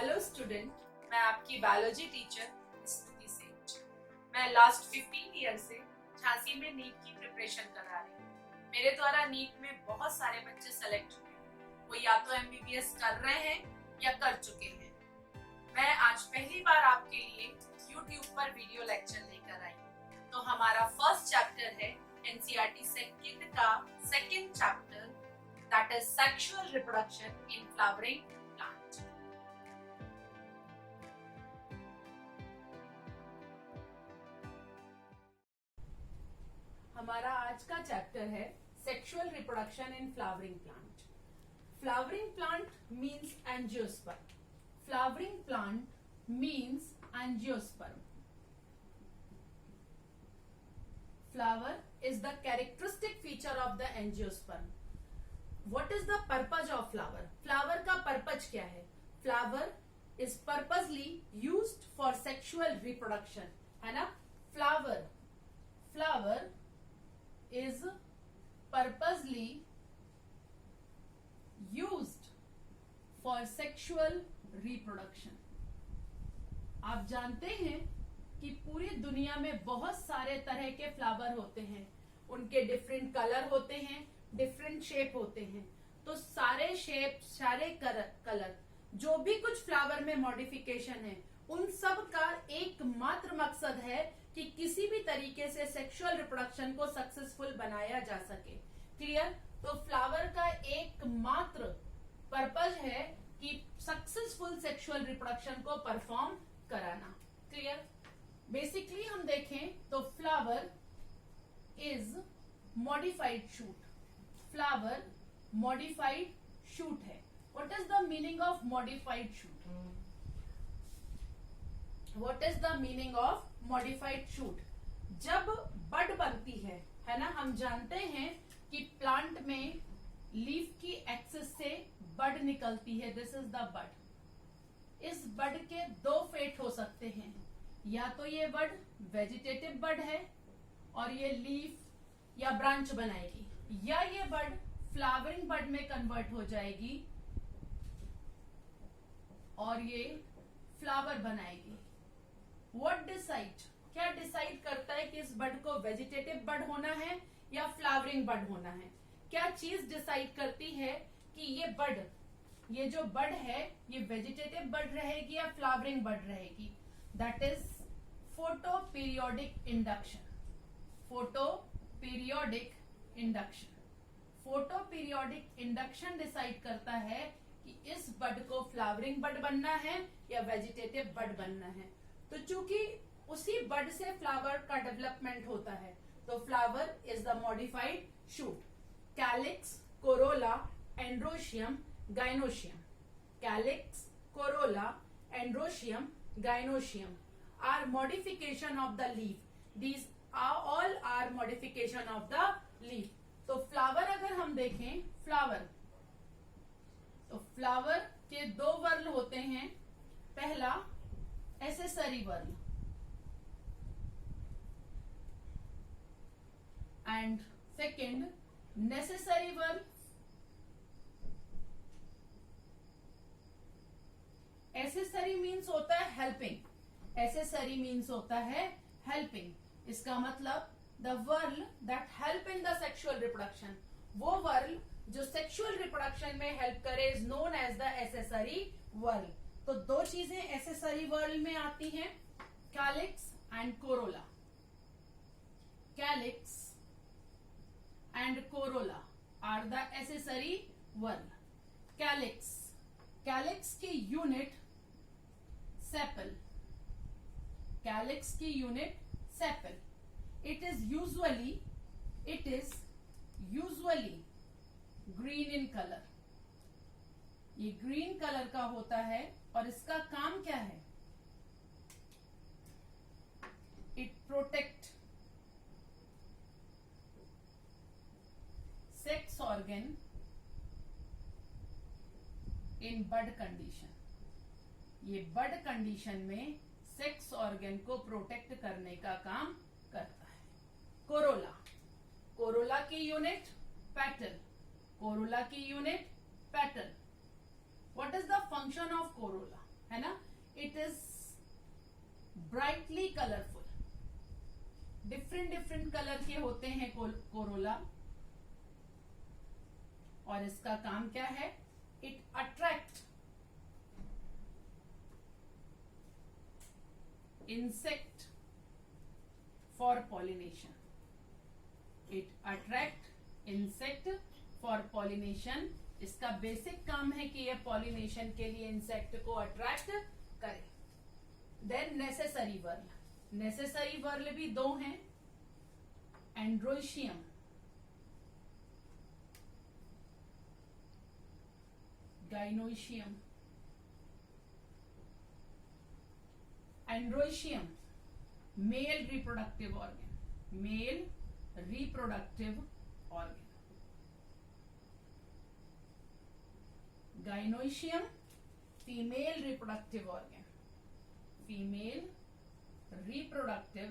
Hello student, मैं आपकी biology teacher स्तुति सेठ। मैं लास्ट 15 ईयर से झांसी में नीट की प्रिपरेशन करा रही हूँ। मेरे द्वारा नीट में बहुत सारे बच्चे सेलेक्ट हुए, वो या तो एमबीबीएस कर रहे हैं या कर चुके हैं। मैं आज पहली बार आपके लिए यूट्यूब पर वीडियो लेक्चर लेकर आई हूँ। तो हमारा फर्स्ट चैप्टर है एनसीईआरटी सेकंड का second chapter, that is sexual reproduction in flowering plant. हमारा आज का चैप्टर है sexual reproduction in flowering plant. Flowering plant means angiosperm. Flowering plant means angiosperm. Flower is the characteristic feature of the angiosperm. What is the purpose of flower? Flower का purpose क्या है? Flower is purposely used for sexual reproduction, है ना? Flower is purposely used for sexual reproduction. आप जानते हैं कि पूरी दुनिया में बहुत सारे तरह के फ्लावर होते हैं, उनके डिफरेंट कलर होते हैं, डिफरेंट शेप होते हैं। तो सारे शेप, सारे कलर, जो भी कुछ फ्लावर में मॉडिफिकेशन है, उन सब का एकमात्र मकसद है कि किसी भी तरीके से सेक्सुअल रिप्रोडक्शन को सक्सेसफुल बनाया जा सके। क्लियर? तो फ्लावर का एकमात्र पर्पज है कि सक्सेसफुल सेक्सुअल रिप्रोडक्शन को परफॉर्म कराना। क्लियर? बेसिकली हम देखें तो flower is modified shoot. Flower modified shoot है। What is the meaning of modified shoot? What is the meaning of modified shoot? जब बड बनती है ना, हम जानते हैं कि प्लांट में लीफ की एक्सिस से बड निकलती है। This is the bud. इस बड के दो फेट हो सकते हैं, या तो ये बड वेजिटेटिव बड है और ये लीफ या ब्रांच बनाएगी, या ये बड फ्लावरिंग बड में कन्वर्ट हो जाएगी और ये फ्लावर बनाएगी। What decide? क्या डिसाइड करता है कि इस बड को वेजिटेटिव बड होना है या फ्लावरिंग बड होना है? क्या चीज डिसाइड करती है कि ये जो बड है, ये वेजिटेटिव बड रहेगी या फ्लावरिंग बड रहेगी? That is photoperiodic induction. Photoperiodic induction. Photoperiodic induction decide करता है कि इस बड को फ्लावरिंग बड बनना है या वेजिटेटिव बड बनना है। तो चूंकि उसी बड से फ्लावर का डेवलपमेंट होता है, तो flower is the modified shoot. Calyx, Corolla, androecium, gynoecium. Calyx, Corolla, androecium, gynoecium are modification of the leaf. These are all are modification of the leaf. तो फ्लावर अगर हम देखें, तो फ्लावर के दो वर्ल होते हैं। पहला accessory whorl and second necessary whorl. Accessory means होता है हेल्पिंग। एसेसरी मीन्स होता है हेल्पिंग। इसका मतलब the whorl that help in the sexual reproduction. वो वर्ल जो सेक्सुअल रिप्रोडक्शन में हेल्प करे is known as the accessory whorl. तो दो चीजें एसेसरी वर्ल में आती हैं, calyx and corolla. Calyx and corolla are the accessory whorl. Calyx की यूनिट सेपल। कैलिक्स की unit sepal. It is usually green in colour. ये ग्रीन कलर का होता है और इसका काम क्या है? It protect sex organ in bud condition. ये बड कंडीशन में सेक्स ऑर्गन को प्रोटेक्ट करने का काम करता है। कोरोला की यूनिट पेटल। कोरोला की unit petal. What is the function of corolla? है ना. It is brightly colourful. Different different colour के होते हैं कोरोला. और इसका काम क्या है? It attract insect for pollination. It attract insect for pollination. इसका बेसिक काम है कि ये पॉलिनेशन के लिए इंसेक्ट को अट्रैक्ट करे. Then necessary whorl. Necessary whorl भी दो हैं. Androecium, gynoecium. Androecium male reproductive organ. Male reproductive organ. Gynoecium female reproductive organ. Female reproductive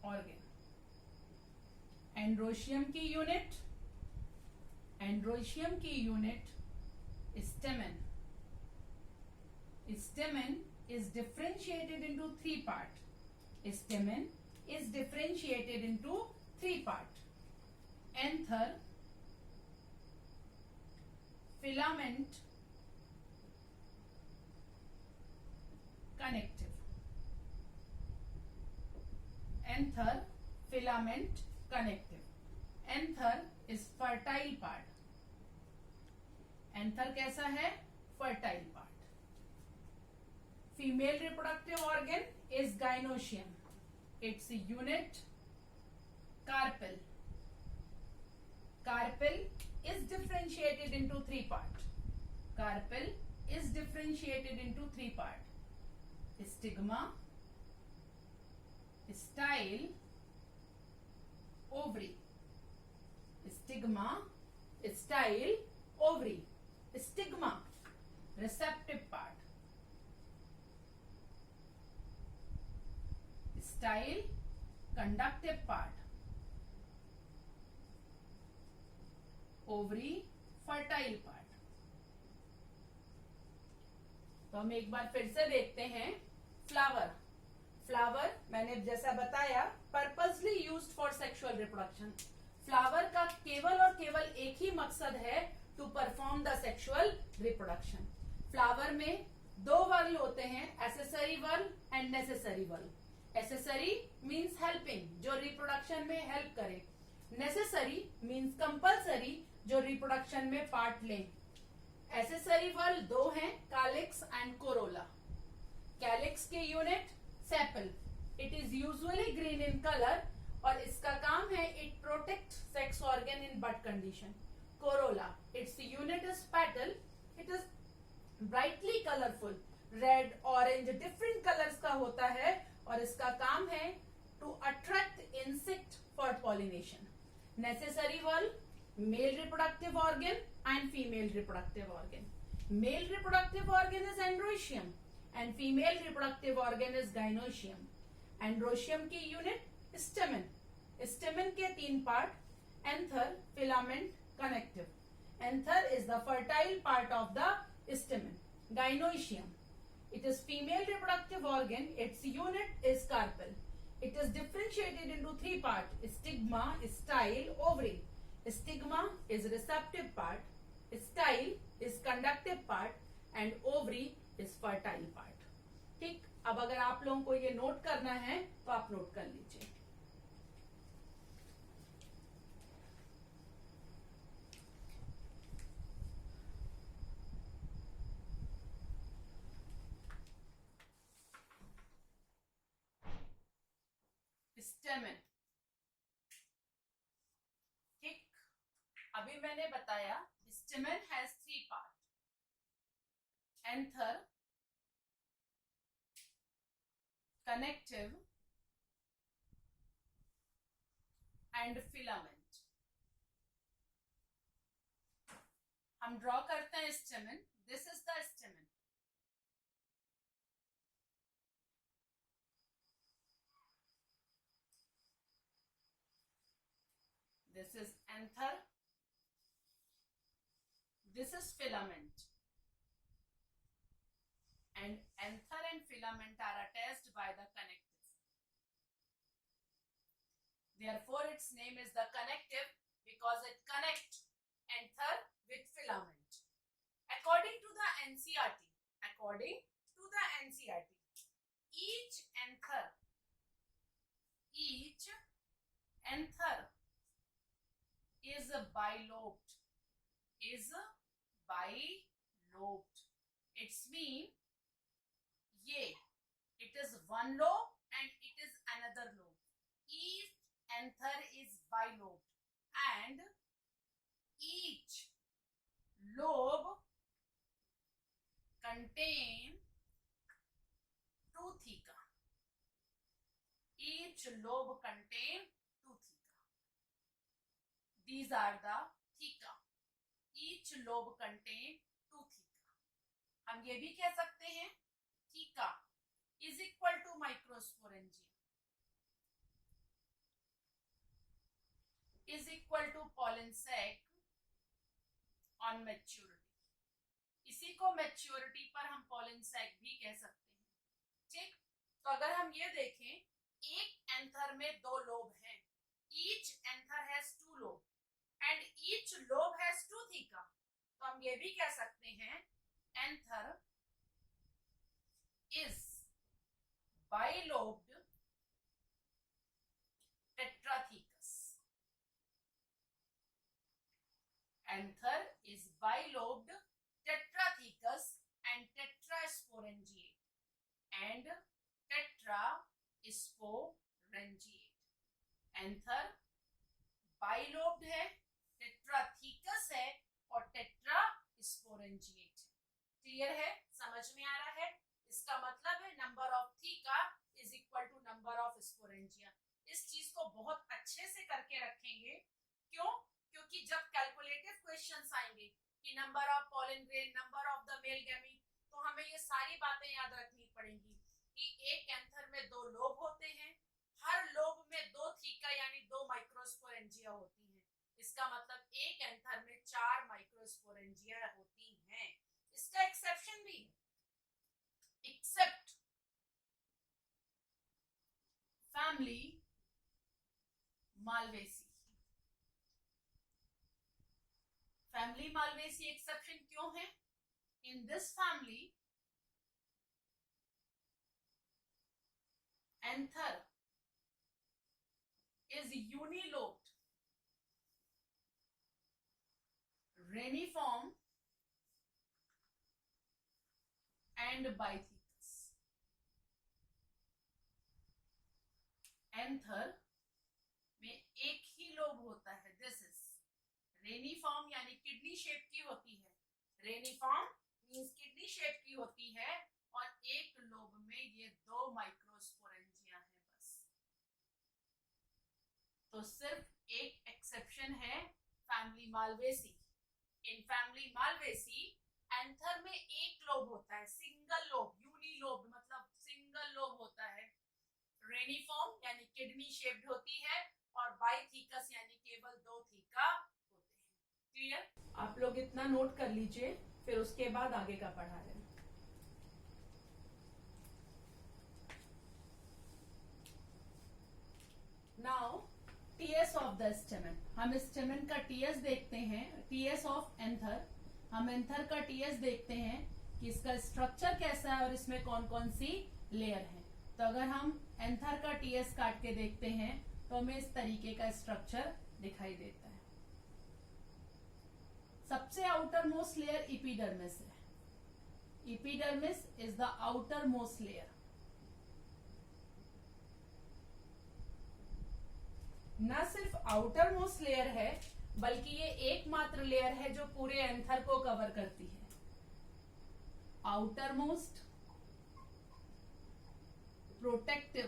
organ. Androecium की यूनिट. एंड्रोशियम की unit stamen. Stamen is differentiated into three parts. Stamen is differentiated into three parts. Anther, filament, connective. Anther, filament, connective. Anther is fertile part. Anther कैसा है? Fertile part. Female reproductive organ is gynoecium. Its unit carpel. Carpel is differentiated into three parts. Carpel is differentiated into three parts. Stigma, style, ovary. Stigma, style, ovary. Stigma, receptive part. Style, conductive part. Ovary, fertile part. तो हम एक बार फिर से देखते हैं. Flower. Flower मैंने जैसा बताया purposely used for sexual reproduction. Flower का केवल और केवल एक ही मकसद है, to perform the sexual reproduction. Flower में दो वर्ल होते हैं, accessory whorl and necessary whorl. Accessory means helping, जो रिप्रोडक्शन में हेल्प करे. नेसेसरी मीन्स कंपल्सरी, जो रिप्रोडक्शन में पार्ट लें. एसेसरी वर्ल दो हैं, कैलिक्स एंड कोरोला. कैलिक्स के unit sepal. It is usually green in colour और इसका काम है it protect sex organ in bud condition. Corolla, it's unit is petal. It is brightly colourful, red, orange, different colours का होता है और इसका काम है to attract insect for pollination. Necessary whorl, male reproductive organ and female reproductive organ. Male reproductive organ is androecium and female reproductive organ is gynoecium. Androecium की unit stamen. Stamen के तीन part, anther, filament, connective. Anther is the fertile part of the स्टेमन. Gynoecium, it is female reproductive organ. Its unit is carpel. It is differentiated into three parts: stigma, style, ovary. Stigma is receptive part, style is conductive part, and ovary is fertile part. ठीक. अब अगर आप लोगों को ये note करना है तो आप नोट कर लीजिए. स्टेमन. ठीक. अभी मैंने बताया स्टेमन has three part: anther, connective and filament. हम ड्रॉ करते हैं स्टेमन. This is the स्टेमन. This is anther. This is filament. and anther and filament are attached by the connective. Therefore, its name is the connective because it connects anther with filament. According to the NCERT, each anther is bilobed. It's mean it is one lobe and it is another lobe. Each anther is bilobed and each lobe contain two theca. Each lobe contain two theca. These are the theca. Each lobe contain two theca. हम ये भी कह सकते हैं theca is equal to microsporangia is equal to pollen sac on maturity. इसी को maturity पर हम pollen sac भी कह सकते हैं. ठीक, तो अगर हम ये देखें, एक एंथर में दो लोब हैं. Each anther has two lobe and each lobe has two theca. तो हम ये भी कह सकते हैं anther is bilobed tetrathecus. Anther is bilobed tetrathecus and tetrasporangiate and tetrasporangiate. Anther bilobed है, tetrathecus है और tetrasporangiate. क्लियर है? समझ में आ रहा है? इसका मतलब है number of theca is equal to number of sporangia. इस चीज को बहुत अच्छे से करके रखेंगे. क्यों? क्योंकि जब कैलकुलेटिव क्वेश्चंस आएंगे कि number of pollen grain, number of the male gamete, तो हमें ये सारी बातें याद रखनी पड़ेंगी कि एक एंथर में दो लोब होते हैं, हर लोब में दो थीका यानी दो माइक्रोस्पोरेंजिया होती हैं. इसका मतलब एक एंथर में 4 माइक्रोस्पोरेंजिया होती हैं. इसका एक्सेप्शन भी है, except family Malvaceae. Family Malvaceae exception क्यों है? In this family anther is unilobed, reniform and bithecus. anther में एक ही लोब होता है. दिस इज रेनिफॉर्म यानी किडनी शेप की होती है. रेनिफॉर्म मींस किडनी शेप की होती है और एक लोब में ये 2 माइक्रोस्पोरेंजिया है बस. तो सिर्फ एक एक्सेप्शन है family Malvaceae. In family Malvaceae anther में एक लोब होता है, सिंगल लोब, यूनिलोब मतलब सिंगल लोब होता है. रेनिफॉर्म यानी किडनी शेप्ड होती है और बाइथीकस यानी केवल 2 थीका होते हैं. क्लियर? आप लोग इतना नोट कर लीजिए, फिर उसके बाद आगे का पढ़ा रहे हैं. Now TS of the stamen. हम स्टेमन का टीएस देखते हैं. टीएस ऑफ एंथर, हम एंथर का टीएस देखते हैं कि इसका स्ट्रक्चर कैसा है और इसमें कौन कौन सी लेयर है. तो अगर हम एंथर का टीएस काट के देखते हैं तो हमें इस तरीके का स्ट्रक्चर दिखाई देता है. सबसे आउटर मोस्ट लेयर इपीडर्मिस है. Epidermis is the outer most layer. न सिर्फ आउटर मोस्ट लेयर है बल्कि ये एकमात्र लेयर है जो पूरे एंथर को कवर करती है. Outer most protective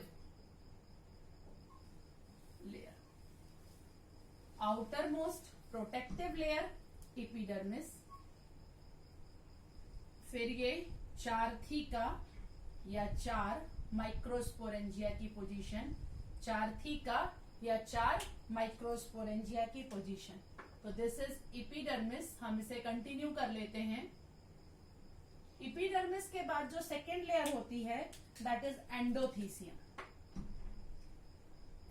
layer. Outer most protective layer epidermis. फिर ये 4 थीका या 4 माइक्रोस्पोरेंजिया की पोजीशन. 4 थीका या 4 माइक्रोस्पोरेंजिया की पोजीशन. तो दिस इज इपीडर्मिस. हम इसे कंटिन्यू कर लेते हैं. इपिडर्मिस के बाद जो सेकेंड लेयर होती है that is endothecium.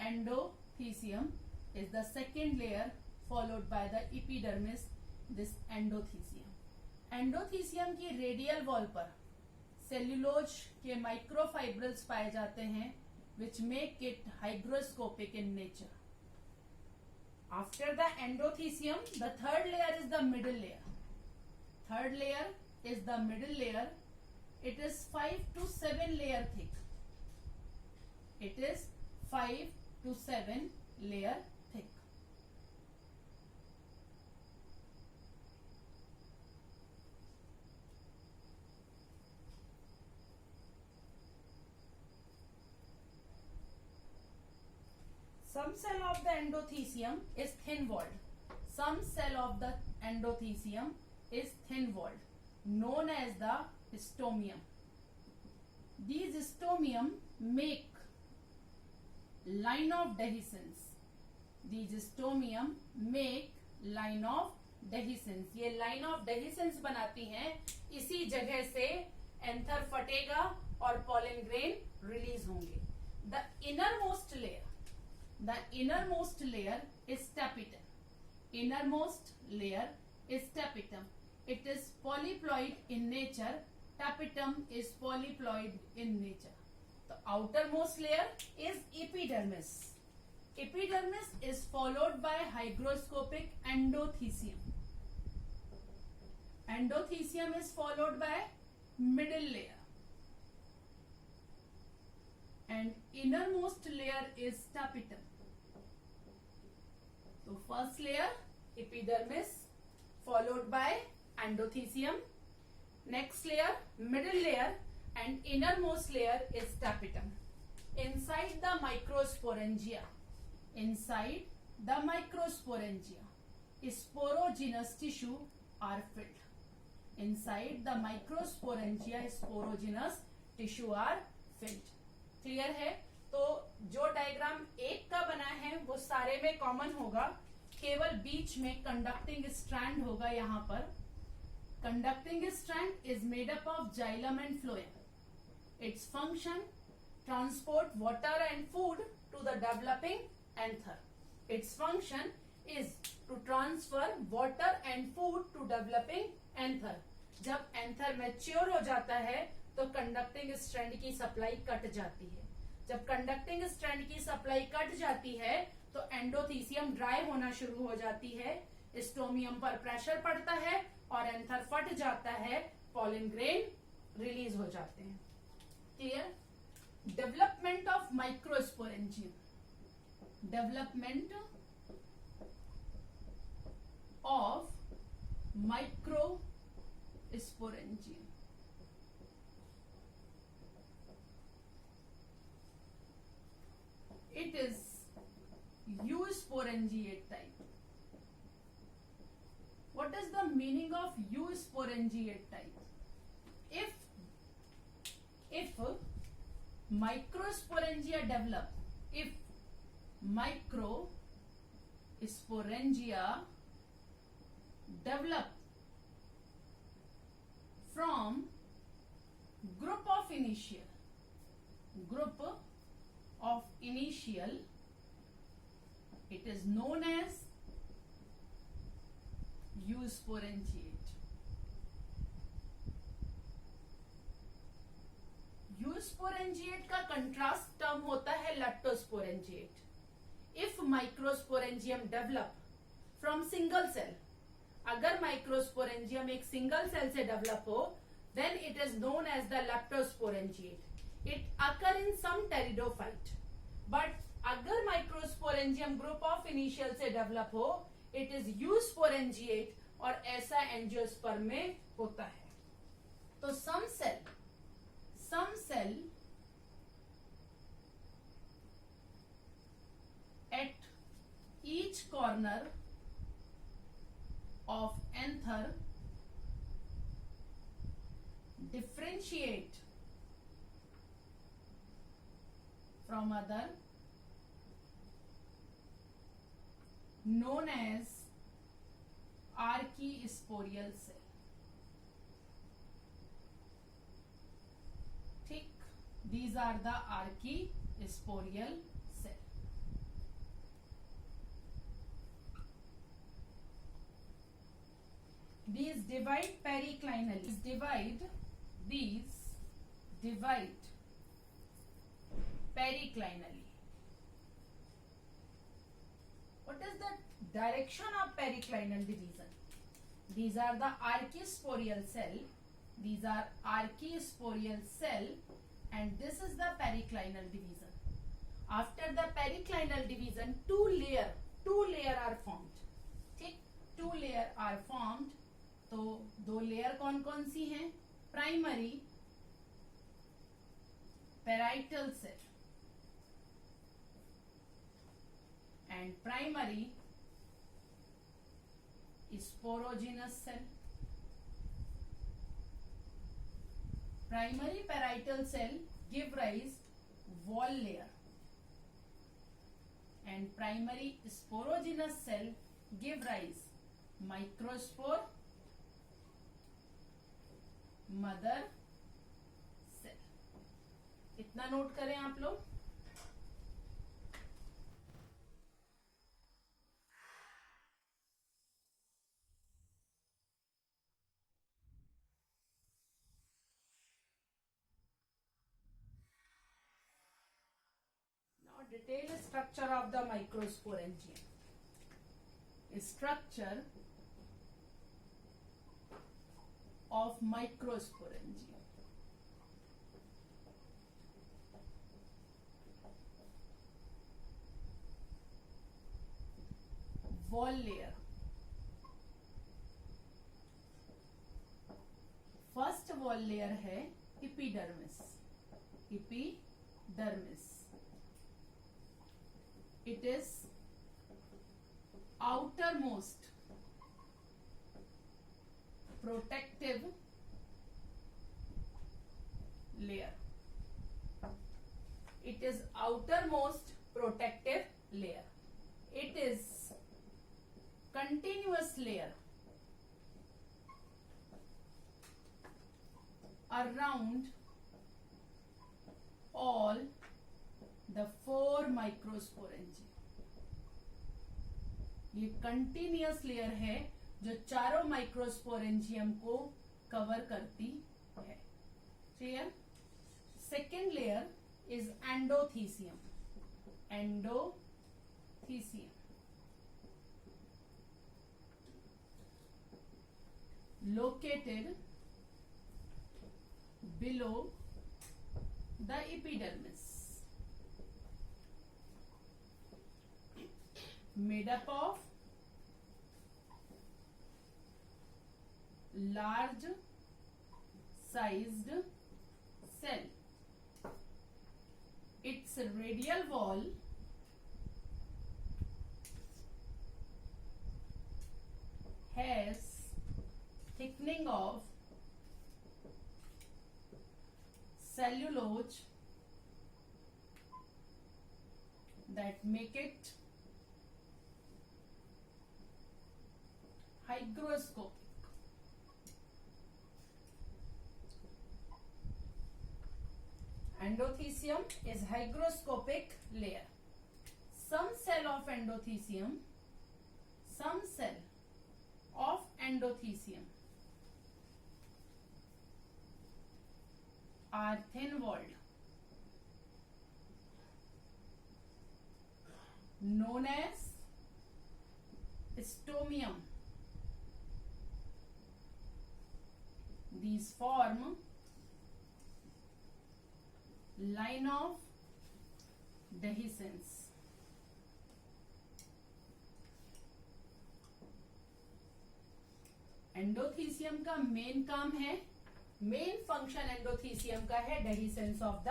Endothecium is the second layer followed by the epidermis, this endothecium. Endothecium की रेडियल वॉल पर सेल्यूलोज के माइक्रोफाइब्रिल्स पाए जाते हैं which make it hygroscopic in nature. After the endothecium, the third layer is the middle layer. Third layer is the middle layer. It is 5 to 7 layer thick. It is 5 to 7 layer thick. Some cell of the endothecium is thin walled. Some cell of the endothecium is thin walled, known as the stomium. These stomium make line of dehiscence. These stomium make line of dehiscence. ये line of dehiscence बनाती हैं. इसी जगह से anther फटेगा और pollen grain release होंगे. The innermost layer is tapetum. Innermost layer is tapetum. It is polyploid in nature. Tapetum is polyploid in nature. The outermost layer is epidermis. Epidermis is followed by hygroscopic endothecium. Endothecium is followed by middle layer. And innermost layer is tapetum. So first layer epidermis followed by endothecium. Next layer middle layer. And innermost layer is tapetum. Inside the microsporangia, sporogenous tissue are filled. Inside the microsporangia, sporogenous tissue are filled. Clear है? तो जो diagram एक का बना है वो सारे में कॉमन होगा, केवल बीच में कंडक्टिंग स्ट्रैंड होगा. यहाँ पर conducting strand is made up of xylem and phloem. Its function, transport water and food to the developing anther. Its function is to transfer water and food to developing anther. जब anther mature हो जाता है तो conducting strand की supply cut जाती है. जब conducting strand की सप्लाई कट जाती है तो एंडोथीसियम ड्राई होना शुरू हो जाती है, स्टोमियम पर प्रेशर पड़ता है और एंथर फट जाता है, पॉलन ग्रेन रिलीज हो जाते हैं. Clear? Development of microsporangium. Development of microsporangium. It is eusporangiate type. What is the meaning of eusporangiate type? If microsporangia develop, if microsporangia develop from group of initial, it is known as eusporangiate. Eusporangiate का contrast term होता है leptosporangiate. If microsporangium develop from single cell, अगर microsporangium एक single cell से develop हो then it is known as the leptosporangiate. It occur in some pteridophyte. But अगर microsporangium group of initial से develop हो it is eusporangiate और ऐसा angiosperm में होता है. तो some cell at each corner of anther differentiate from other, known as archisporial cell. These are the archisporial cell. These divide periclinally. These divide periclinally. What is the direction of periclinal division? These are the archisporial cell. These are archisporial cell, and this is the periclinal division. After the periclinal division, two layer are formed. ठीक, two layer are formed. तो दो layer कौन कौन सी हैं? Primary parietal cell and primary sporogenous cell. Primary parietal cell give rise wall layer and primary sporogenous cell give rise microspore, mother cell. इतना note करें आप लोग. Now detail structure of the microsporangium. Structure of microsporangium. Wall layer. First wall layer है epidermis. Epidermis. It is outermost protective layer. It is outermost protective layer. It is continuous layer around all the four microsporangia. ये continuous layer है जो चारों microsporangium को cover करती है. Clear? Second layer is endothecium. Endothecium located below the epidermis, made up of large sized cell. Its radial wall has thickening of cellulose that make it hygroscopic. Endothecium is hygroscopic layer. Some cell of endothecium are thin walled, known as stomium. These form line of dehiscence. Endothecium का main काम है, main function endothecium का है dehiscence of the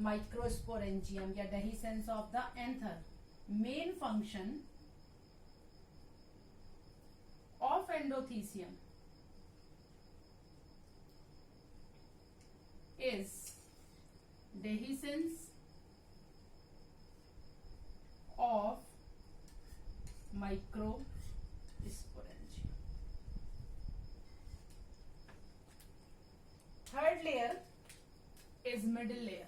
microsporangium या dehiscence of the anther. Main function of endothecium is dehiscence of microsporangium. Third layer is middle layer.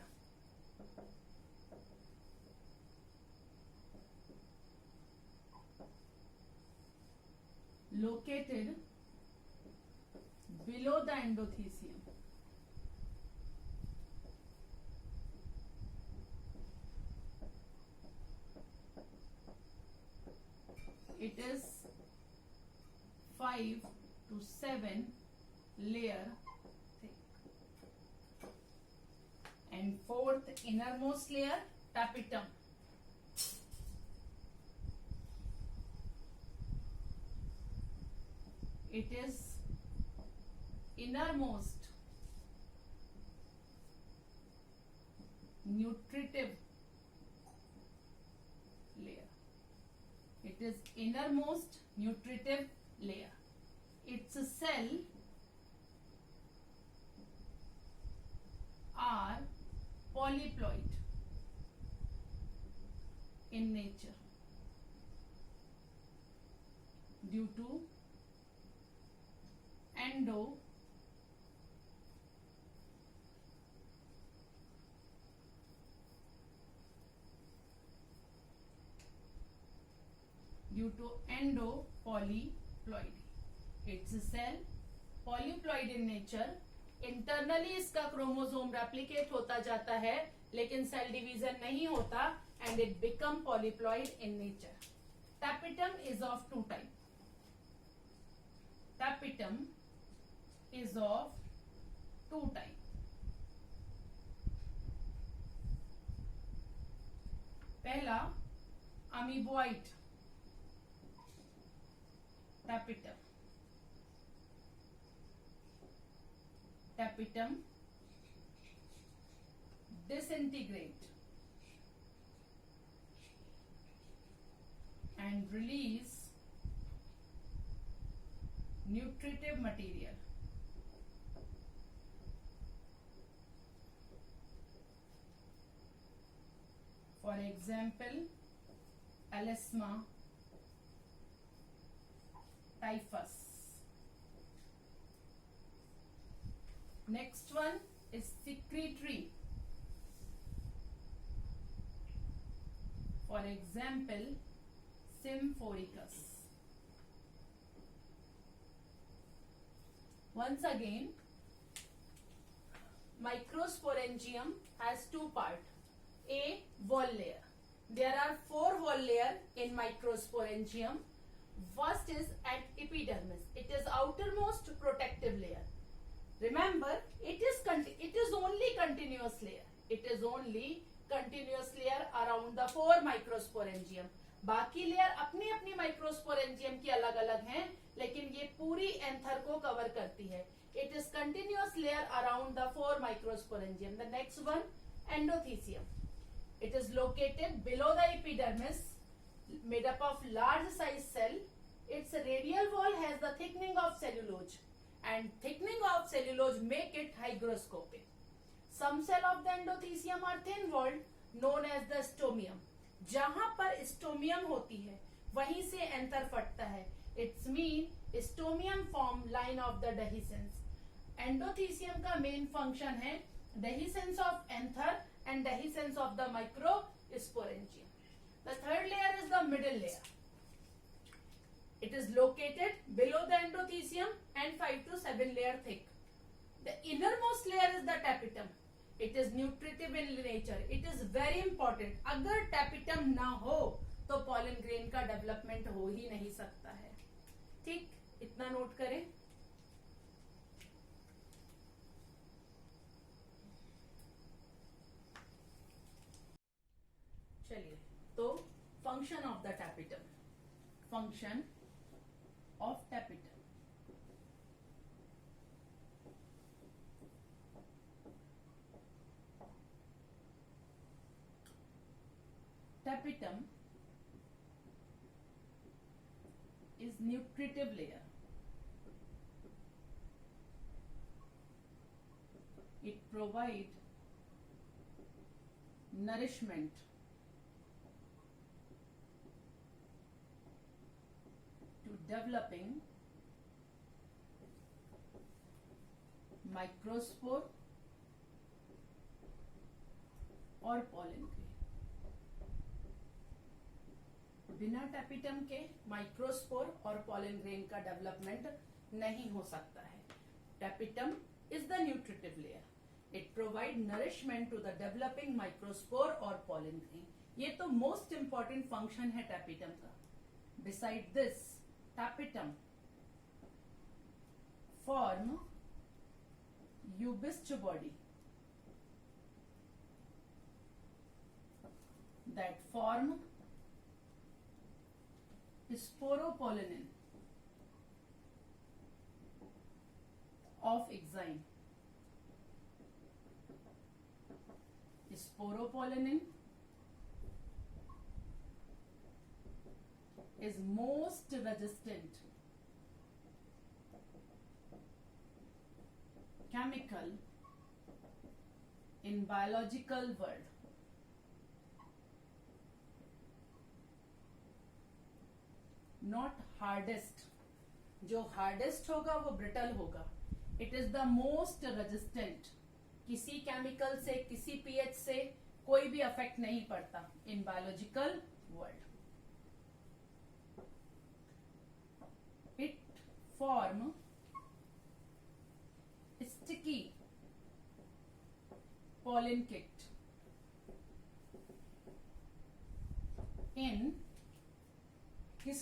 located below the endothelium. It is 5 to 7 layer thick. And fourth innermost layer, tapetum. It is innermost nutritive layer. It is innermost nutritive layer. Its cell are polyploid in nature due to endopolyploidy. It's a cell polyploid in nature. Internally इसका chromosome replicate होता जाता है लेकिन cell division नहीं होता and it become polyploid in nature. Tapetum is of two types. Tapetum is of two types. पहला amoeboid tapetum. Tapetum disintegrate and release nutritive material. For example, Elasma, typhus. Next one is secretory. For example, Symphoricus. Once again, microsporangium has two parts. A, wall layer. There are 4 wall layers in microsporangium. First is at epidermis. It is outermost protective layer. Remember, it is only continuous layer. It is only continuous layer around the 4 microsporangium. बाकी layer अपनी अपनी microsporangium की अलग अलग हैं, लेकिन ये पूरी एंथर को कवर करती है. It is continuous layer around the 4 microsporangium. The next one, endothecium. It is located below the epidermis, made up of large size cell. Its radial wall has the thickening of cellulose, and thickening of cellulose make it hygroscopic. Some cell of the endothelium are thin walled, known as the stomium. जहां पर stomium होती है वहीं से anther फटता है. It's mean stomium form line of the dehiscence. Endothecium का main function है dehiscence of anther and dehiscence of the microsporangium. The third layer is the middle layer. It is located below the endothelium and 5 to 7 layer thick. The innermost layer is the tapetum. It is nutritive in nature. It is very important. अगर tapetum ना हो तो pollen grain का development हो ही नहीं सकता है. ठीक, इतना नोट करें. चलिए, तो function of the tapetum. Function of tapetum. Tapetum is nutritive layer. It provides nourishment to developing microspore और पॉलन ग्रेन। बिना टैपिटम के माइक्रोस्पोर और पॉलन ग्रेन का डेवलपमेंट नहीं हो सकता है। Tapetum is the nutritive layer. It provide nourishment to the developing microspore और पॉलन ग्रेन। ये तो मोस्ट इंपॉर्टेंट फंक्शन है टैपिटम का। Beside this, tapetum form Ubisch body that form sporopollenin of exine. Sporopollenin is most resistant chemical in biological world. Not hardest. जो hardest होगा वो brittle होगा। It is the most resistant. किसी chemical से, किसी pH से कोई भी अफेक्ट नहीं पड़ता in biological world. It form sticky pollen kit in किस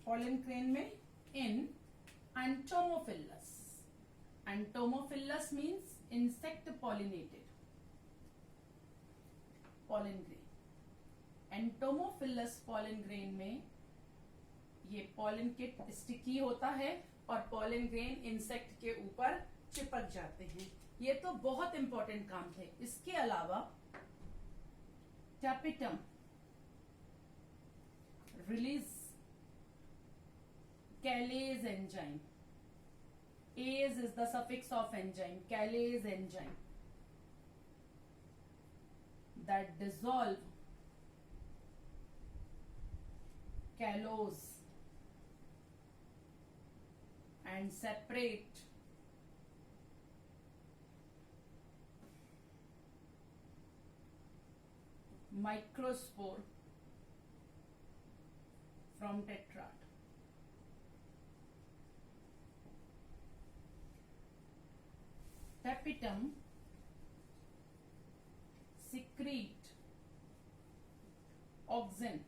pollen grain में? In Entomophilus. Entomophilus means insect pollinated pollen grain. Entomophilus pollen grain में ये pollen kit sticky होता है और pollen grain insect के ऊपर चिपक जाते हैं। ये तो बहुत इंपॉर्टेंट काम थे। इसके अलावा tapetum release Calase enzyme. Ase is the suffix of enzyme. Calase enzyme that dissolve callose and separate microspore from tetrad. Tapetum secrete auxin,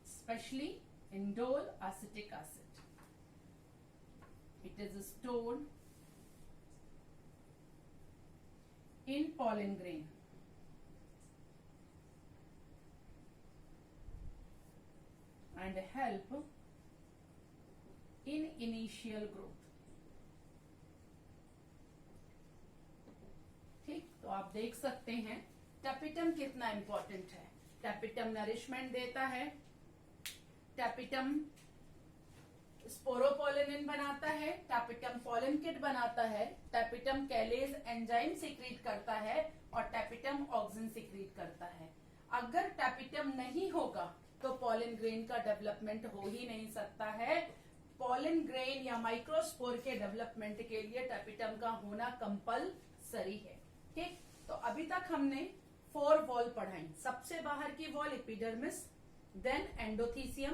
especially indole acetic acid. It is stored in pollen grain and help in initial growth. ठीक, तो आप देख सकते हैं tapetum कितना important है। Tapetum nourishment देता है, टैपिटम स्पोरोपोलेनिन बनाता है, टैपिटम पॉलन किट बनाता है, टैपिटम कैलेज एंजाइम सीक्रेट करता है और टैपिटम ऑक्सिन सीक्रेट करता है। अगर टैपिटम नहीं होगा तो पॉलन ग्रेन का डेवलपमेंट हो ही नहीं सकता है। पॉलन ग्रेन या माइक्रोस्पोर के डेवलपमेंट के लिए टैपिटम का होना कंपलसरी है। ठीक, तो अभी तक हमने 4 वॉल पढ़ाई। सबसे बाहर की wall epidermis, then endothecium,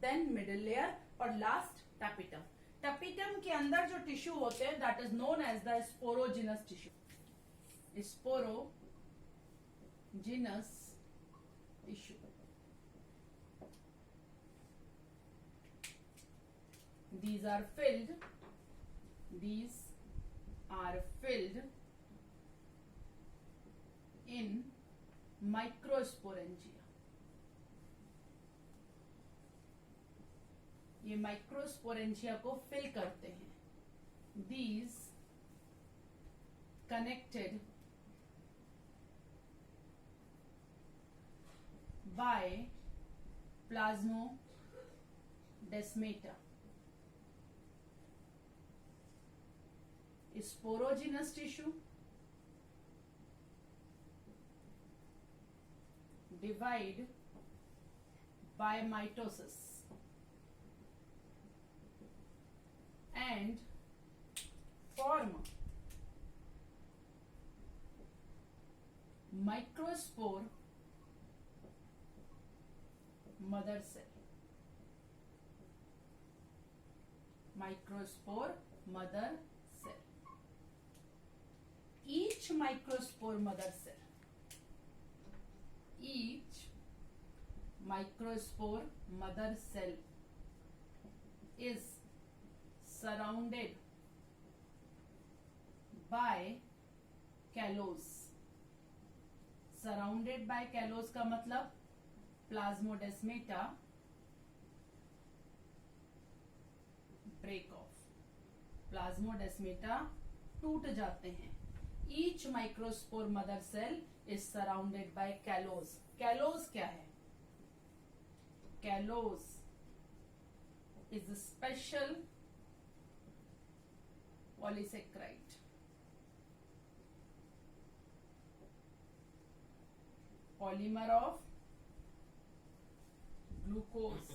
then middle layer और लास्ट टैपिटम। टैपिटम के अंदर जो टिश्यू होते हैं that is known as the sporogenous tissue. Sporogenous tissue. These are filled in microsporangia. ये माइक्रोस्पोरेंजिया को फिल करते हैं। These connected by plasmodesmata. Sporogenous tissue divide by mitosis and form microspore mother cell. Microspore mother cell. Each microspore mother cell, each microspore mother cell is surrounded by callus. Surrounded by callus का मतलब plasmodesmata break of, plasmodesmata टूट जाते हैं. Each microspore mother cell is surrounded by callose. Callose क्या है? Callose is a special polysaccharide. Polymer of glucose.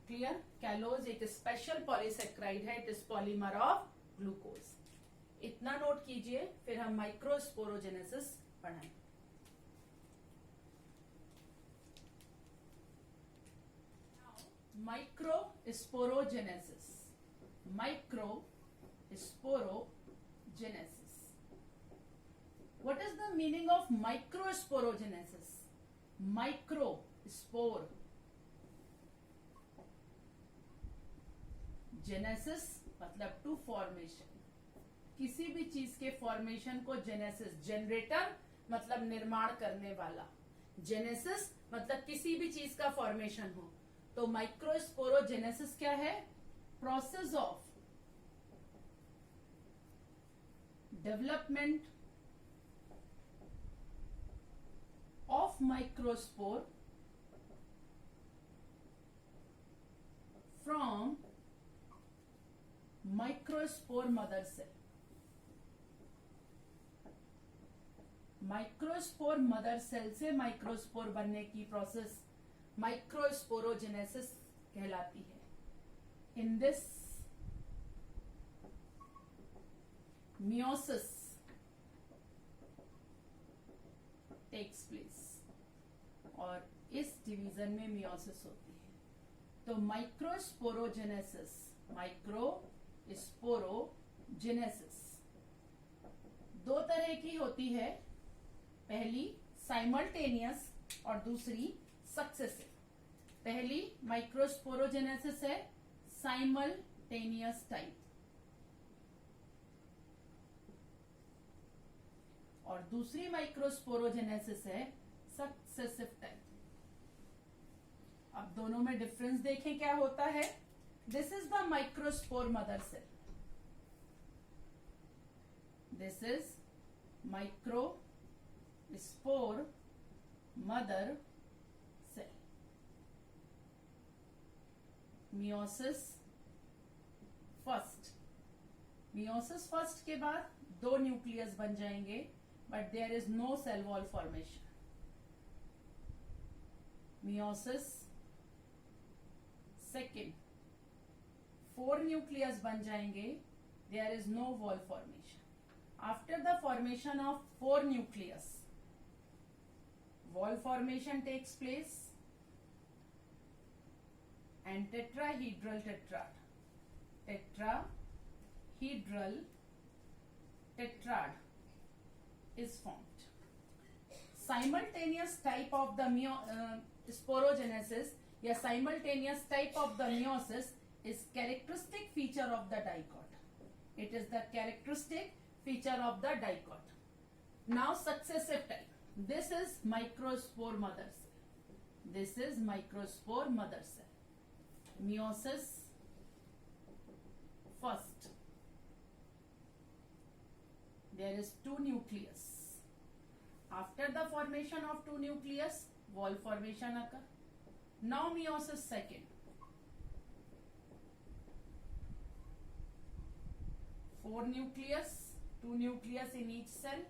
Clear? Callose एक special polysaccharide है. It is polymer of glucose. इतना नोट कीजिए, फिर हम माइक्रोस्पोरोजेनेसिस पढ़ाएं. Microsporogenesis. Microsporogenesis. What is the meaning of microsporogenesis? Micro spore. Genesis मतलब टू फॉर्मेशन. किसी भी चीज के फॉर्मेशन को जेनेसिस, जनरेटर मतलब निर्माण करने वाला. जेनेसिस मतलब किसी भी चीज का फॉर्मेशन हो. तो माइक्रोस्पोरोजेनेसिस क्या है? Process of development of microspore from microspore mother cell. Microspore mother cell से माइक्रोस्पोर बनने की प्रोसेस माइक्रोस्पोरोजेनेसिस कहलाती है. In this meiosis takes place. और इस डिवीजन में मियोसिस होती है. तो माइक्रोस्पोरोजेनेसिस, माइक्रोस्पोरोजेनेसिस दो तरह की होती है. पहली साइमल्टेनियस और दूसरी सक्सेसिव. पहली माइक्रोस्पोरोजेनेसिस है साइमल्टेनियस टाइप, और दूसरी माइक्रोस्पोरोजेनेसिस है सक्सेसिव टाइप. अब दोनों में डिफरेंस देखें क्या होता है. This is the microspore mother cell. This is microspore mother cell. Meiosis first. Meiosis first के बाद दो न्यूक्लियस बन जाएंगे, but there is no cell wall formation. Meiosis second, 4 nucleus बन जाएंगे. There is no wall formation. After the formation of 4 nucleus, wall formation takes place and tetrahedral tetrad. Tetrahedral tetrad is formed. Simultaneous type of the sporogenesis या simultaneous type of the meiosis is characteristic feature of the dicot. It is the characteristic feature of the dicot. Now successive type. This is microspore mother cell. This is microspore mother cell. Meiosis first. There is 2 nucleus. After the formation of 2 nucleus, wall formation occur. Now meiosis second. 4 nucleus, 2 nucleus in each cell,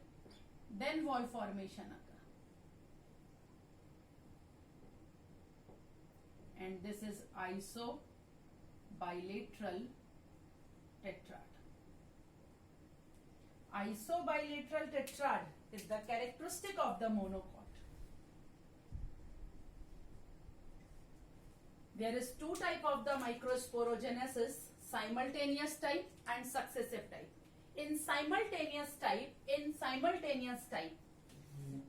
then wall formation occur. And this is isobilateral tetrad. Isobilateral tetrad is the characteristic of the monocot. There is two type of the microsporogenesis, simultaneous type and successive type. In simultaneous type,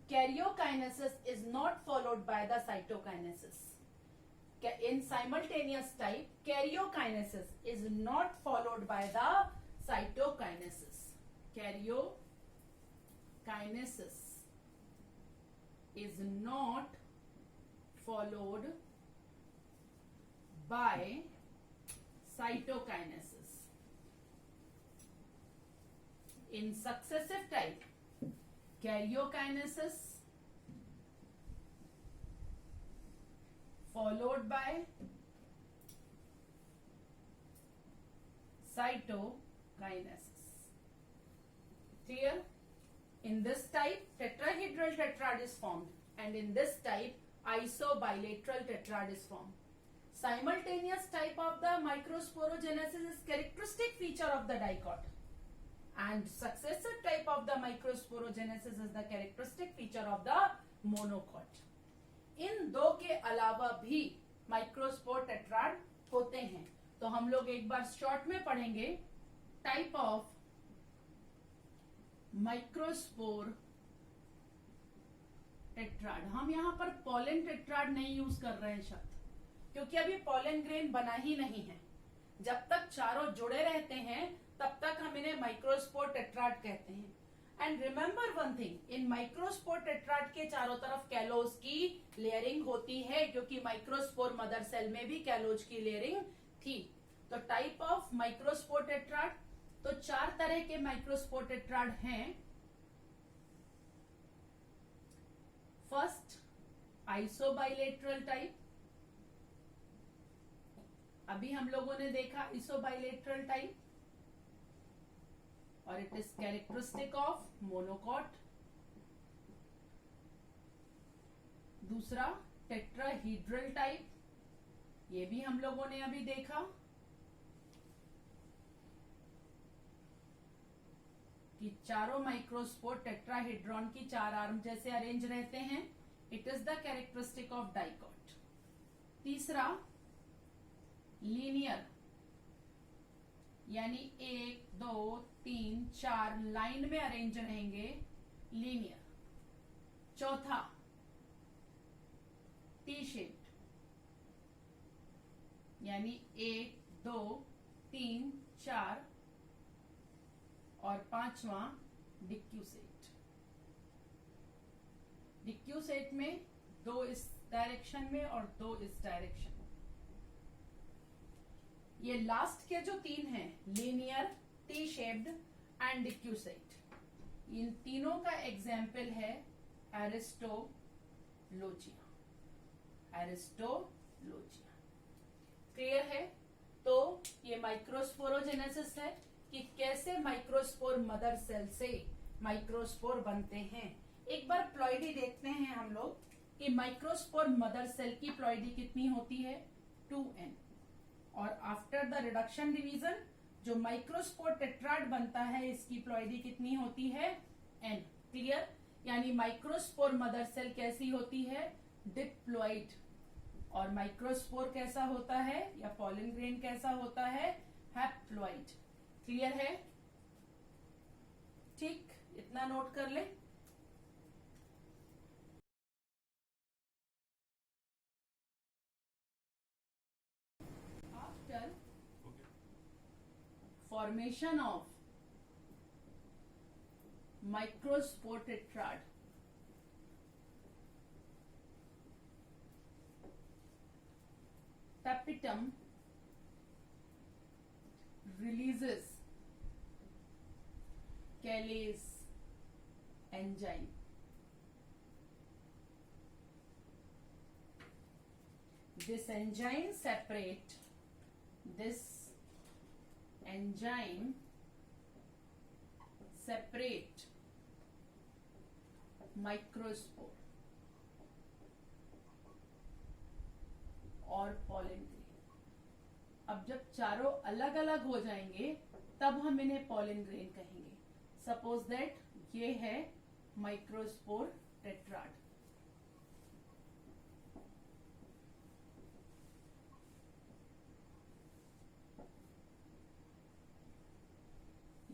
karyokinesis is not followed by the cytokinesis. In simultaneous type, karyokinesis is not followed by the cytokinesis. Karyokinesis is not followed by cytokinesis. In successive type, karyokinesis followed by cytokinesis. Clear? In this type, tetrahedral tetrad is formed, and in this type, isobilateral tetrad is formed. Simultaneous type of the microsporogenesis is characteristic feature of the dicot, and successive type of the microsporogenesis is the characteristic feature of the monocot. इन दो के अलावा भी microspore tetrad होते हैं. तो हम लोग एक बार शॉर्ट में पढ़ेंगे टाइप ऑफ माइक्रोस्पोर टेट्राड. हम यहां पर पॉलन टेट्राड नहीं यूज कर रहे हैं शब्द, क्योंकि अभी पॉलन ग्रेन बना ही नहीं है. जब तक चारों जुड़े रहते हैं तब तक हम इन्हें माइक्रोस्पोर टेट्राड कहते हैं. And remember one thing, in microspore tetrad के चारों तरफ कैलोज की लेयरिंग होती है, क्योंकि माइक्रोस्पोर मदर सेल में भी कैलोज की लेयरिंग थी. तो टाइप ऑफ माइक्रोस्पोर टेट्राड, तो चार तरह के माइक्रोस्पोर टेट्राड हैं. First, isobilateral type. अभी हम लोगों ने देखा आइसोबाइलेटरल टाइप, और it is characteristic of monocot. दूसरा, टेट्राहीड्रल टाइप, ये भी हम लोगों ने अभी देखा. कि चारों माइक्रोस्पोर टेट्राहेड्रॉन की चार आर्म जैसे अरेंज रहते हैं. It is the characteristic of dicot. तीसरा, लीनियर, यानी 1, 2, 3, 4 लाइन में अरेंज रहेंगे, लीनियर. चौथा, टी शेप्ड, यानी 1, 2, 3, 4, और पांचवा डिक्यूसेट. डिक्यूसेट में दो इस डायरेक्शन में और दो इस डायरेक्शन में. ये लास्ट के जो तीन हैं, लीनियर, टी शेप्ड एंड डिक्यूसेट, इन तीनों का एग्जाम्पल है एरिस्टोलोचिया. एरिस्टोलोचिया क्लियर है? तो ये माइक्रोस्पोरोजेनेसिस है कि कैसे माइक्रोस्पोर मदर सेल से माइक्रोस्पोर बनते हैं. एक बार प्लॉइडी देखते हैं हम लोग कि माइक्रोस्पोर मदर सेल की प्लॉइडी कितनी होती है, 2n. और आफ्टर द रिडक्शन डिवीजन जो माइक्रोस्पोर टेट्राड बनता है, इसकी प्लॉइडी कितनी होती है, n. क्लियर? यानी माइक्रोस्पोर मदर सेल कैसी होती है, डिप्लॉइड. और माइक्रोस्पोर कैसा होता है, या पॉलन ग्रेन कैसा होता है, हैप्लॉइड. क्लियर है? ठीक, इतना नोट कर ले. After formation of microspore tetrad, tapetum releases Calais enzyme. This enzyme separate microspore और पॉलन ग्रेन. अब जब चारों अलग अलग हो जाएंगे तब हम इन्हें पॉलन ग्रेन कहेंगे. सपोज दैट ये है माइक्रोस्पोर टेट्राड।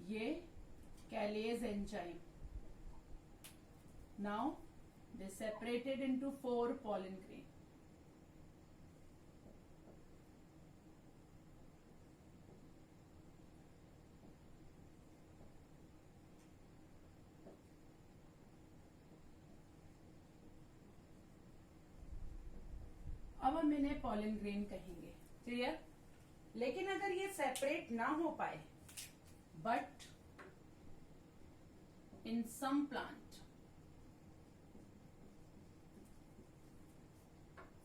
ये callase enzyme. Now they separated into 4 pollen grain. अब हम इन्हें पॉलन ग्रेन कहेंगे, क्लियर। लेकिन अगर ये सेपरेट ना हो पाए, but in some plant,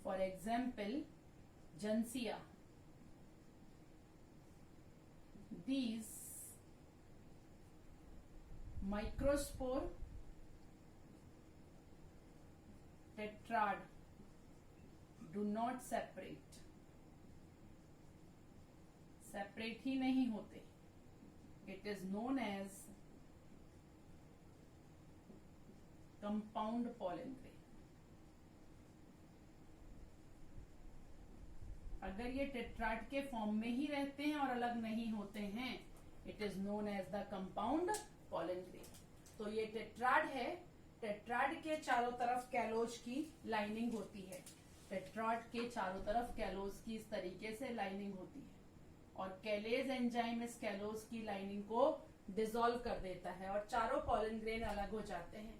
for example Jansia, these microspore tetrad do not separate ही नहीं होते। It is known as compound pollen grain। अगर ये टेट्राड के फॉर्म में ही रहते हैं और अलग नहीं होते हैं, it is known as the compound pollen grain. तो ये टेट्राड है, टेट्राड के चारों तरफ कैलोज की लाइनिंग होती है। टेट्राड के चारों तरफ कैलोज की इस तरीके से लाइनिंग होती है, और कैलेज एंजाइम इस कैलोज की लाइनिंग को डिसॉल्व कर देता है और चारों पॉलन ग्रेन अलग हो जाते हैं,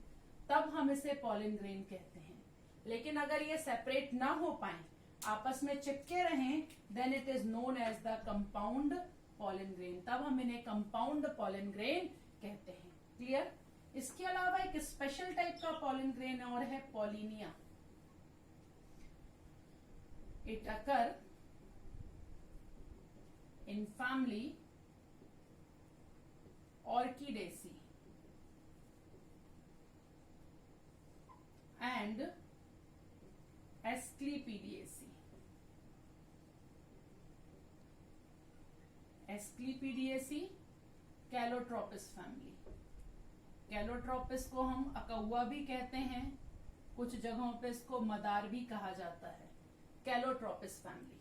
तब हम इसे पॉलन ग्रेन कहते हैं। लेकिन अगर ये सेपरेट ना हो पाए, आपस में चिपके रहें, then it is known as the compound pollen grain. तब हम इन्हें कंपाउंड पॉलन ग्रेन कहते हैं, क्लियर। इसके अलावा एक स्पेशल टाइप का पॉलन ग्रेन और है pollinia. It occur in family Orchidaceae and Asclepiadaceae. Asclepiadaceae Calotropis family. Calotropis को हम अकौआ भी कहते हैं, कुछ जगहों पे इसको मदार भी कहा जाता है। Calotropis family.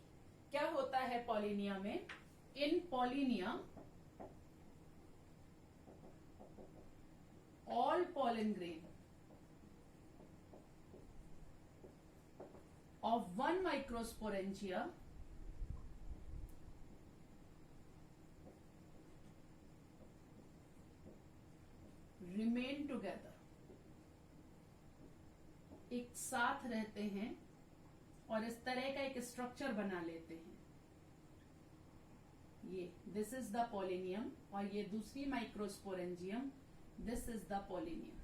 क्या होता है पॉलिनिया में? इन पॉलिनिया all pollen grain of one microsporangia remain together, एक साथ रहते हैं और इस तरह का एक स्ट्रक्चर बना लेते हैं। ये दिस इज द पॉलिनियम और ये दूसरी microsporangium, this is the pollinium.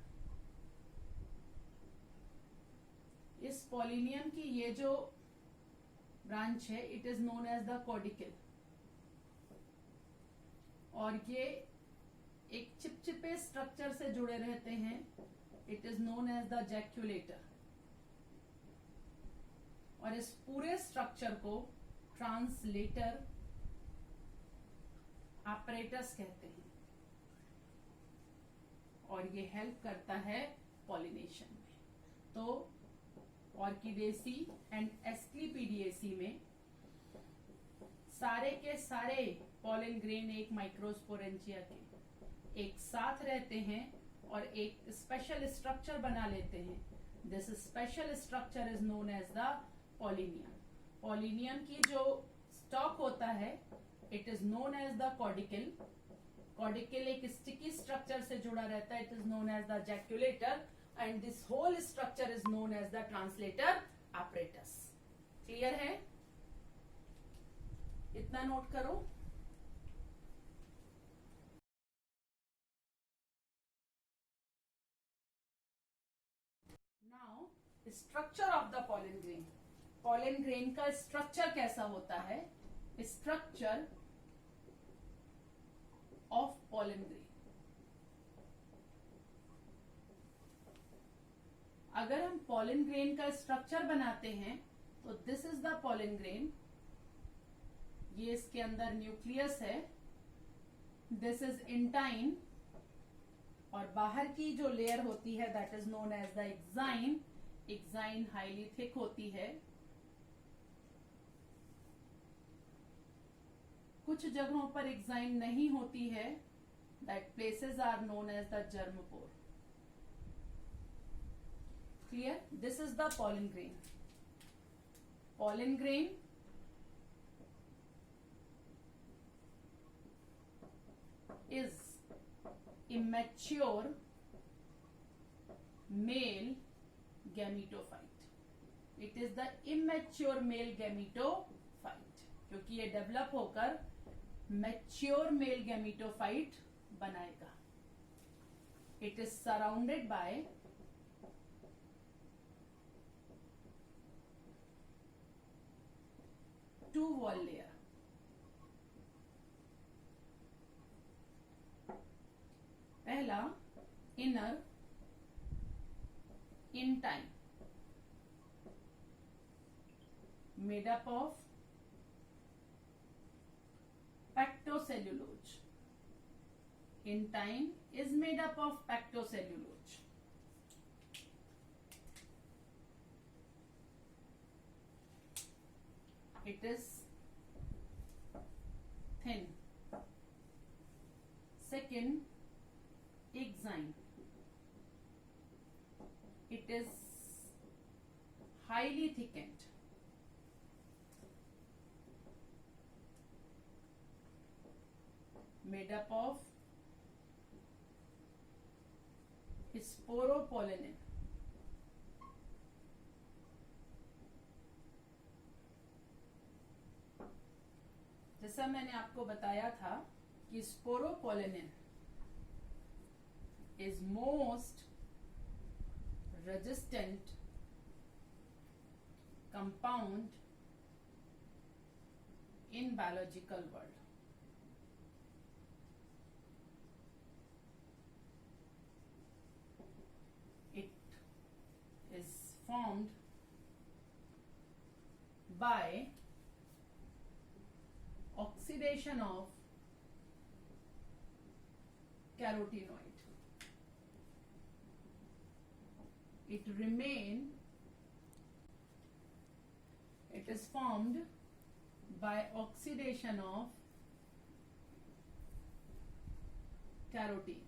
इस पॉलिनियम की ये जो ब्रांच है it is known as the caudicle, और ये एक चिपचिपे स्ट्रक्चर से जुड़े रहते हैं, it is known as the jaculator. और इस पूरे स्ट्रक्चर को ट्रांसलेटर apparatus कहते हैं, और ये हेल्प करता है पॉलिनेशन में। तो ऑर्किडेसी एंड एस्क्लीपीडिएसी में सारे के सारे पॉलन ग्रेन एक माइक्रोस्पोरेंजिया के एक साथ रहते हैं और एक स्पेशल स्ट्रक्चर बना लेते हैं। This special structure is known as the pollinium. Pollinium की जो स्टॉक होता है it is known as the caudicle. Caudicle एक स्टिकी स्ट्रक्चर से जुड़ा रहता है, it is known as the jaculator, and this whole structure is known as the translator apparatus। Clear है? इतना नोट करो। Now structure of the pollen grain. Pollen grain का structure कैसा होता है? Structure of pollen grain. अगर हम pollen grain का स्ट्रक्चर बनाते हैं तो this is the pollen grain. ये इसके अंदर न्यूक्लियस है, दिस इज इंटाइन और बाहर की जो लेयर होती है that is known as the exine. Exine highly thick होती है. कुछ जगहों पर एक्साइन नहीं होती है. That places are known as the germ pore. Clear? This is the pollen grain. Pollen grain is immature male gametophyte. It is the immature male gametophyte क्योंकि ये डेवलप होकर mature male gametophyte बनाएगा. It is surrounded by two wall layer. पहला inner intine made up of pectocellulose. Intine is made up of pectocellulose. It is thin. Second, exine. It is highly thickened. Made up of sporopollenin. जैसा मैंने आपको बताया था कि sporopollenin is most resistant compound in biological world. It is formed by oxidation of carotenoid. It is formed by oxidation of carotene.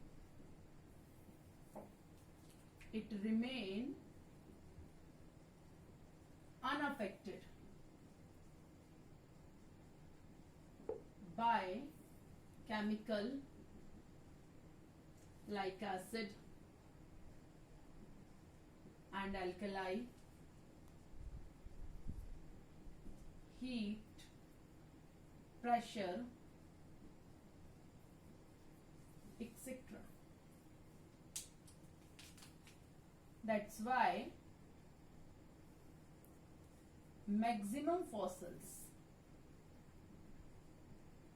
It remain unaffected by chemical like acid and alkali, heat, pressure, etc. That's why maximum fossils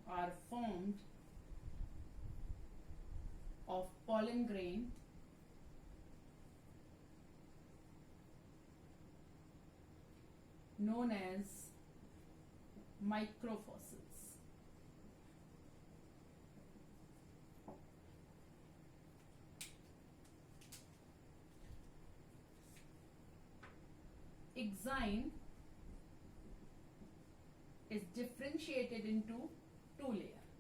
are formed of pollen grain known as microfossils. Exine is differentiated into two layers: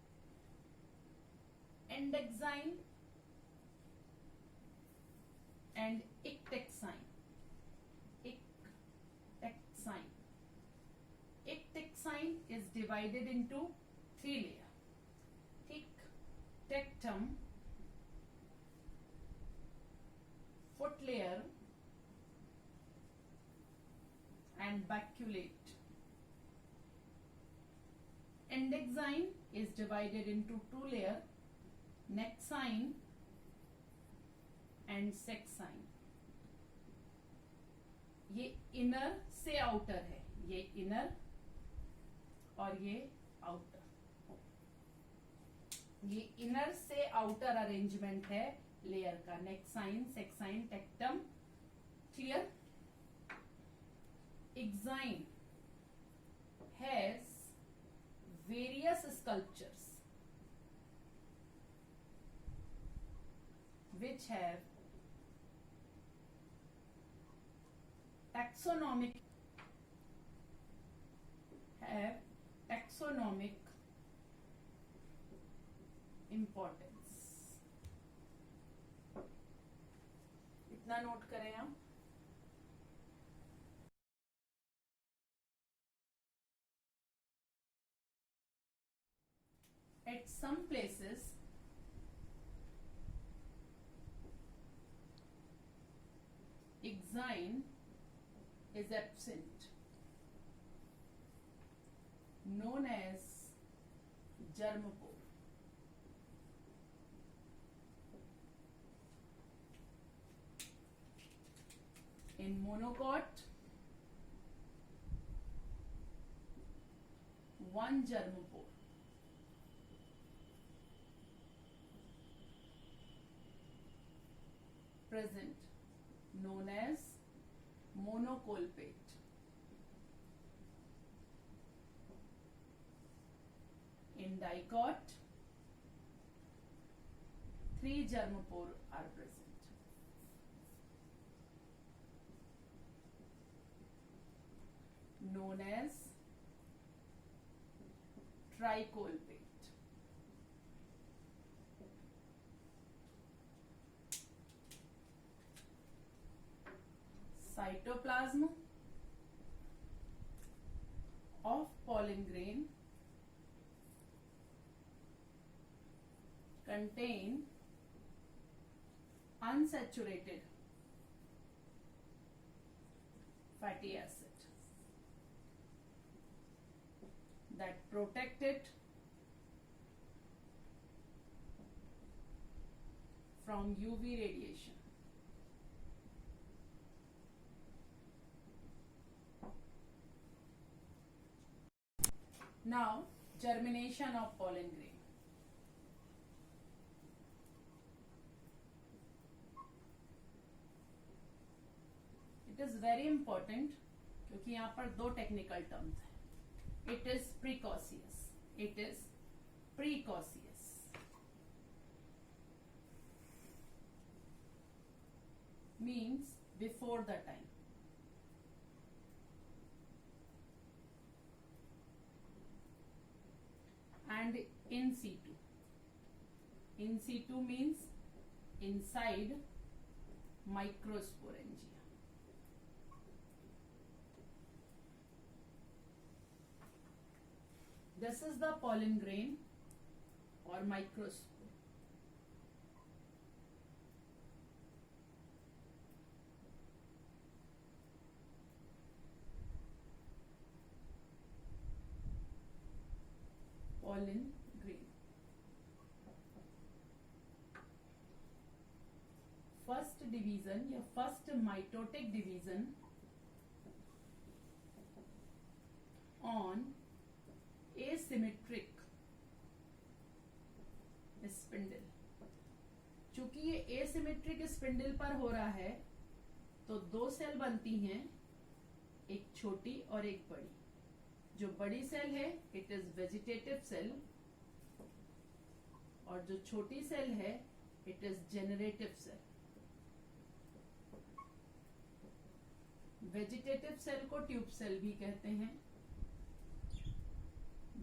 endexine and ictexine. Ictexine is divided into three layers: thick tectum, foot layer, and baculate. Endexine is divided into two layers: nexine and sexine. ये inner से outer है, ये inner और ये outer. ये inner से outer arrangement है layer का. Nexine, sexine, tectum. Clear? Exine has various sculptures which have taxonomic importance. इतना नोट करें हम. At some places exine is absent, known as germpore. In monocot, one germpore. Present, known as monocolpate. In dicot, 3 germpore are present. Known as tricolpate. Cytoplasm of pollen grain contain unsaturated fatty acid that protect it from UV radiation. Now, germination of pollen grain. It is very important क्योंकि यहाँ पर 2 technical terms हैं. It is precocious. It is precocious. Means before the time. And in situ. In situ means inside microsporangia. This is the pollen grain or microspore. Pollen grain. First division या first mitotic division on asymmetric spindle. चूंकि ये asymmetric spindle पर हो रहा है तो 2 cell बनती हैं, एक छोटी और एक बड़ी. जो बड़ी सेल है इट इज वेजिटेटिव सेल और जो छोटी सेल है it is generative cell. Vegetative cell को ट्यूब सेल भी कहते हैं.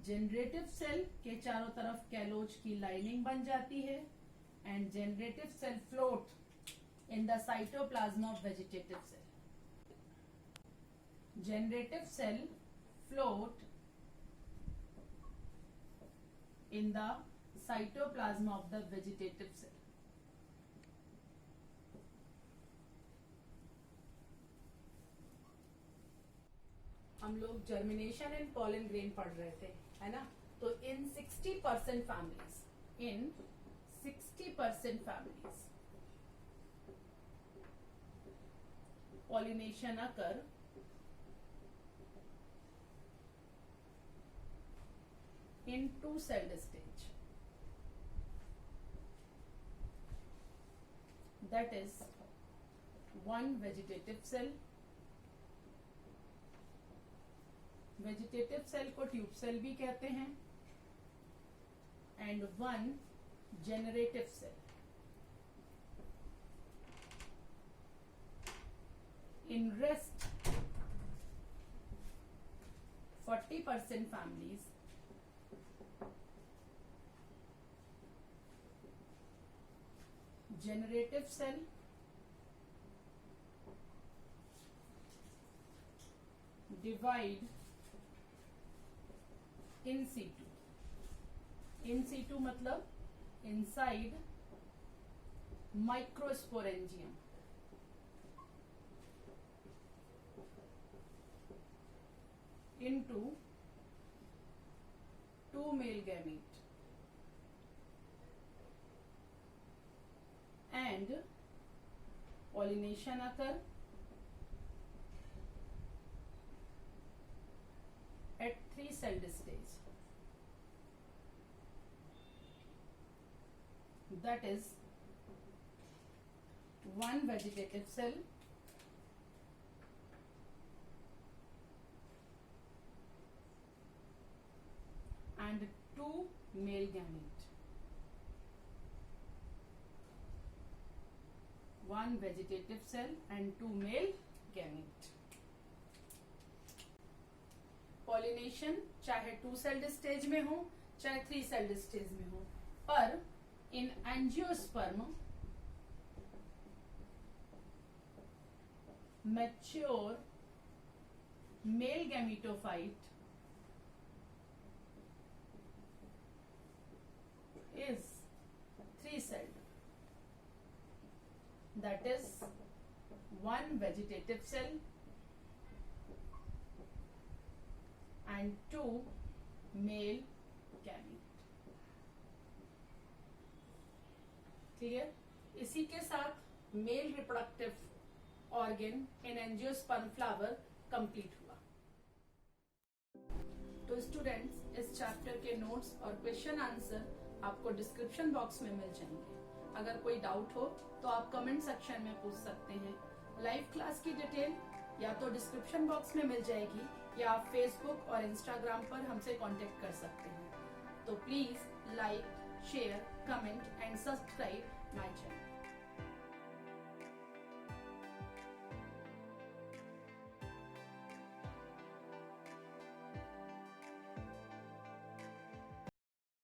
जेनरेटिव सेल के चारों तरफ कैलोज की लाइनिंग बन जाती है and generative cell float in the cytoplasm of vegetative cell. Generative cell float in the cytoplasm of the vegetative cell. हम लोग जर्मिनेशन इन पॉलन ग्रेन पढ़ रहे थे, है ना? तो इन 60% families pollination occur in two-celled stage. That is one vegetative cell. Vegetative cell को tube cell भी कहते हैं and one generative cell. In rest 40% families, generative cell divide in situ. In situ मतलब inside microsporangium. Into two male gamete and pollination occur at 3 celled stage, that is 1 vegetative cell and 2 male gamete. 1 vegetative cell and 2 male gamete. Pollination चाहे 2 sailed stage में हो चाहे 3 sailed stage में हो, पर इन angiosperm mature male gametophyte is 3 celled, that is 1 vegetative cell and 2 male gamete. Clear? इसी के साथ mail reproductive organ in angiosperm flower complete हुआ। तो स्टूडेंट्स, इस चैप्टर के नोट्स और क्वेश्चन आंसर आपको डिस्क्रिप्शन बॉक्स में मिल जाएंगे। अगर कोई डाउट हो तो आप कमेंट सेक्शन में पूछ सकते हैं। लाइव क्लास की डिटेल या तो डिस्क्रिप्शन बॉक्स में मिल जाएगी या आप फेसबुक और इंस्टाग्राम पर हमसे कांटेक्ट कर सकते हैं। तो please like, share, comment and subscribe my channel.